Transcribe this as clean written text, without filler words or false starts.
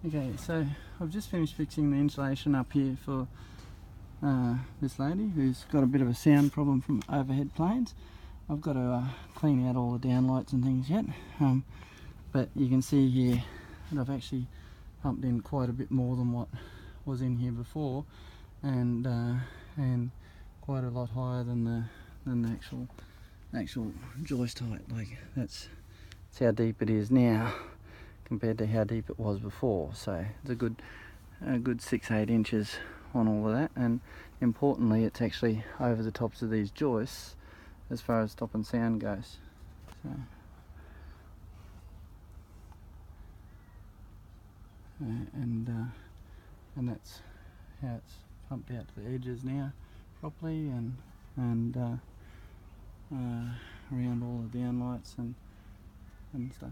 Okay, so I've just finished fixing the insulation up here for this lady who's got a bit of a sound problem from overhead planes. I've got to clean out all the downlights and things yet, but you can see here that I've actually pumped in quite a bit more than what was in here before, and quite a lot higher than the actual joist height. Like that's how deep it is now compared to how deep it was before. So it's a good 6-8 inches on all of that, and importantly it's actually over the tops of these joists as far as stop and sound goes. So and that's how it's pumped out to the edges now properly, and around all the downlights and stuff.